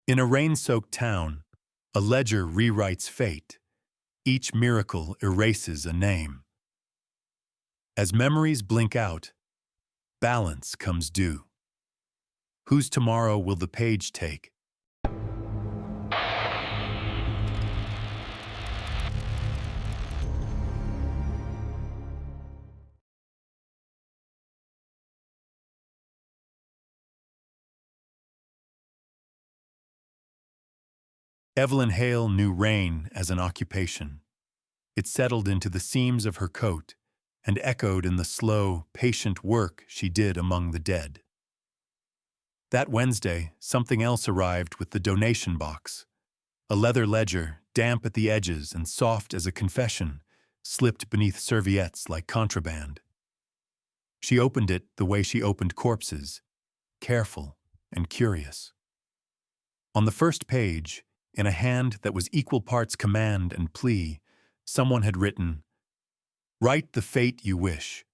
In a rain-soaked town, a ledger rewrites fate. Each miracle erases a name. As memories blink out, balance comes due. Whose tomorrow will the page take? Evelyn Hale knew rain as an occupation. It settled into the seams of her coat and echoed in the slow, patient work she did among the dead. That Wednesday, something else arrived with the donation box. A leather ledger, damp at the edges and soft as a confession, slipped beneath serviettes like contraband. She opened it the way she opened corpses, careful and curious. On the first page, in a hand that was equal parts command and plea, someone had written, "Write the fate you wish.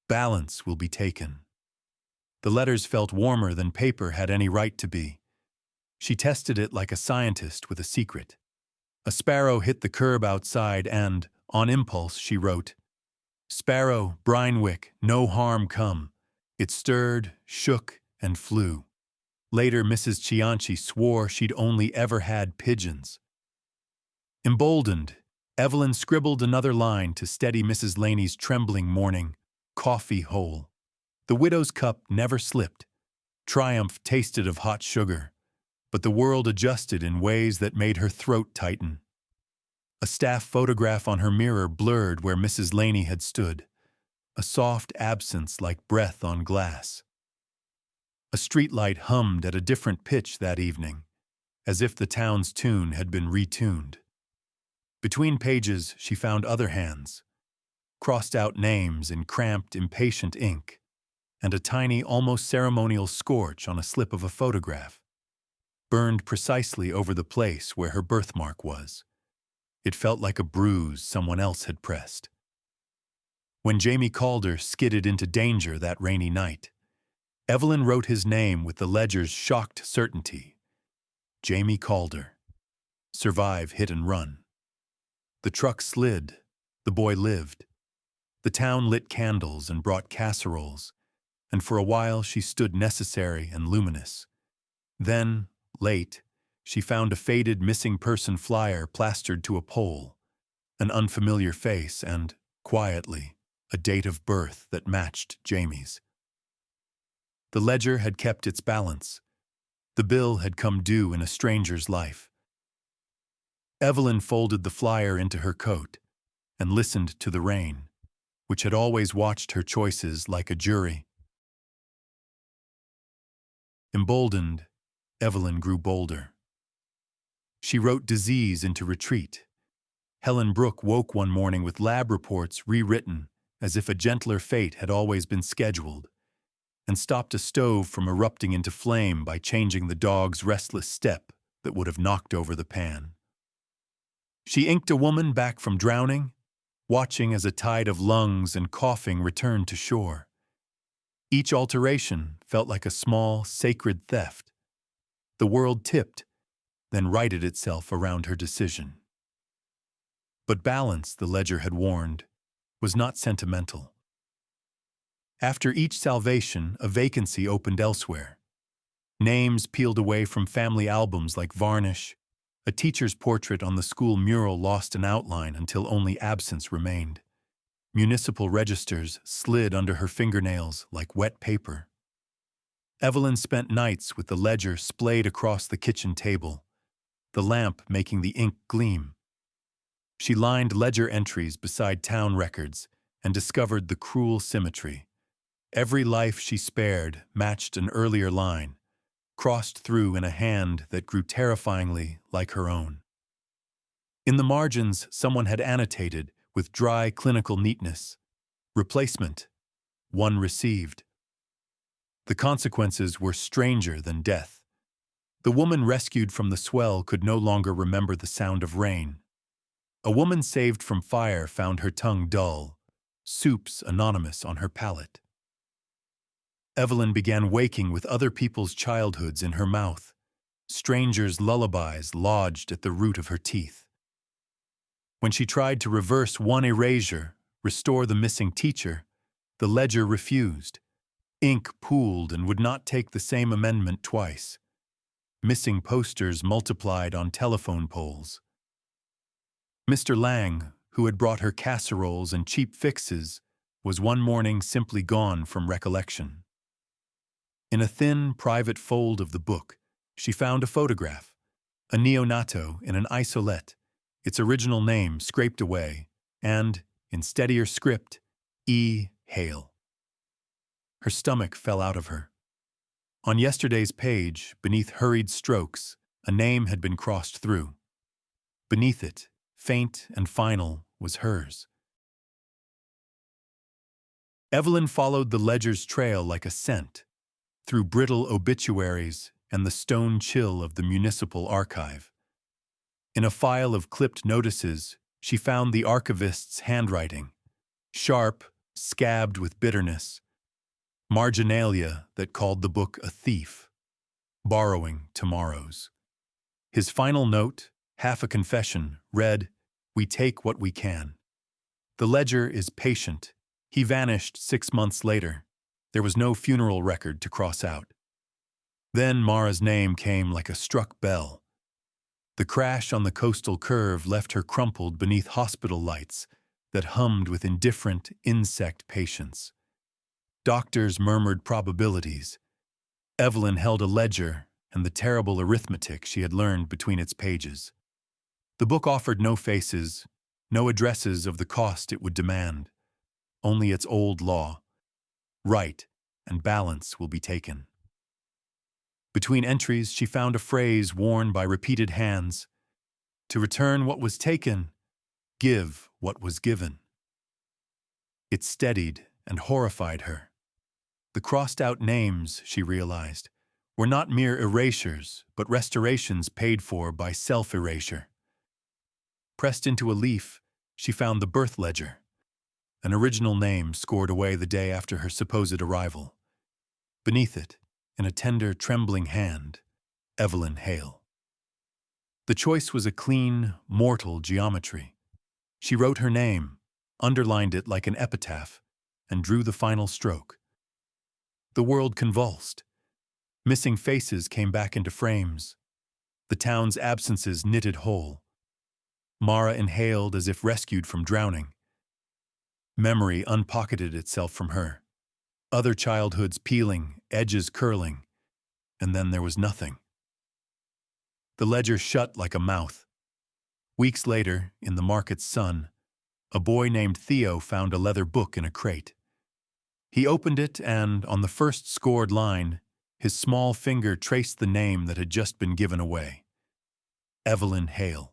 Balance will be taken." The letters felt warmer than paper had any right to be. She tested it like a scientist with a secret. A sparrow hit the curb outside and, on impulse, she wrote, "Sparrow, Brinewick, no harm come." It stirred, shook, and flew. Later, Mrs. Cianci swore she'd only ever had pigeons. Emboldened, Evelyn scribbled another line to steady Mrs. Laney's trembling morning, "Coffee hole." The widow's cup never slipped. Triumph tasted of hot sugar, but the world adjusted in ways that made her throat tighten. A staff photograph on her mirror blurred where Mrs. Laney had stood, a soft absence like breath on glass. A streetlight hummed at a different pitch that evening, as if the town's tune had been retuned. Between pages, she found other hands, crossed out names in cramped, impatient ink, and a tiny, almost ceremonial scorch on a slip of a photograph, burned precisely over the place where her birthmark was. It felt like a bruise someone else had pressed. When Jamie Calder skidded into danger that rainy night, Evelyn wrote his name with the ledger's shocked certainty. Jamie Calder. Survive hit and run. The truck slid. The boy lived. The town lit candles and brought casseroles, and for a while she stood necessary and luminous. Then, late, she found a faded missing person flyer plastered to a pole, an unfamiliar face and, quietly, a date of birth that matched Jamie's. The ledger had kept its balance. The bill had come due in a stranger's life. Evelyn folded the flyer into her coat and listened to the rain, which had always watched her choices like a jury. Emboldened, Evelyn grew bolder. She wrote disease into retreat. Helen Brooke woke one morning with lab reports rewritten as if a gentler fate had always been scheduled, and stopped a stove from erupting into flame by changing the dog's restless step that would have knocked over the pan. She inked a woman back from drowning, watching as a tide of lungs and coughing returned to shore. Each alteration felt like a small, sacred theft. The world tipped, then righted itself around her decision. But balance, the ledger had warned, was not sentimental. After each salvation, a vacancy opened elsewhere. Names peeled away from family albums like varnish. A teacher's portrait on the school mural lost an outline until only absence remained. Municipal registers slid under her fingernails like wet paper. Evelyn spent nights with the ledger splayed across the kitchen table, the lamp making the ink gleam. She lined ledger entries beside town records and discovered the cruel symmetry. Every life she spared matched an earlier line, crossed through in a hand that grew terrifyingly like her own. In the margins, someone had annotated, with dry clinical neatness, "Replacement. One received." The consequences were stranger than death. The woman rescued from the swell could no longer remember the sound of rain. A woman saved from fire found her tongue dull, soups anonymous on her palate. Evelyn began waking with other people's childhoods in her mouth, strangers' lullabies lodged at the root of her teeth. When she tried to reverse one erasure, restore the missing teacher, the ledger refused. Ink pooled and would not take the same amendment twice. Missing posters multiplied on telephone poles. Mr. Lang, who had brought her casseroles and cheap fixes, was one morning simply gone from recollection. In a thin, private fold of the book, she found a photograph, a neonato in an isolette, its original name scraped away, and, in steadier script, E. Hale. Her stomach fell out of her. On yesterday's page, beneath hurried strokes, a name had been crossed through. Beneath it, faint and final, was hers. Evelyn followed the ledger's trail like a scent, through brittle obituaries and the stone chill of the municipal archive. In a file of clipped notices, she found the archivist's handwriting, sharp, scabbed with bitterness, marginalia that called the book a thief, borrowing tomorrow's. His final note, half a confession, read, "We take what we can." The ledger is patient. He vanished 6 months later. There was no funeral record to cross out. Then Mara's name came like a struck bell. The crash on the coastal curve left her crumpled beneath hospital lights that hummed with indifferent insect patience. Doctors murmured probabilities. Evelyn held a ledger and the terrible arithmetic she had learned between its pages. The book offered no faces, no addresses of the cost it would demand, only its old law. Right and balance will be taken. Between entries, she found a phrase worn by repeated hands: to return what was taken, give what was given. It steadied and horrified her. The crossed-out names, she realized, were not mere erasures, but restorations paid for by self-erasure. Pressed into a leaf, she found the birth ledger, an original name scored away the day after her supposed arrival. Beneath it, in a tender, trembling hand, Evelyn Hale. The choice was a clean, mortal geometry. She wrote her name, underlined it like an epitaph, and drew the final stroke. The world convulsed. Missing faces came back into frames. The town's absences knitted whole. Mara inhaled as if rescued from drowning. Memory unpocketed itself from her. Other childhoods peeling, edges curling, and then there was nothing. The ledger shut like a mouth. Weeks later, in the market's sun, a boy named Theo found a leather book in a crate. He opened it and, on the first scored line, his small finger traced the name that had just been given away. Evelyn Hale.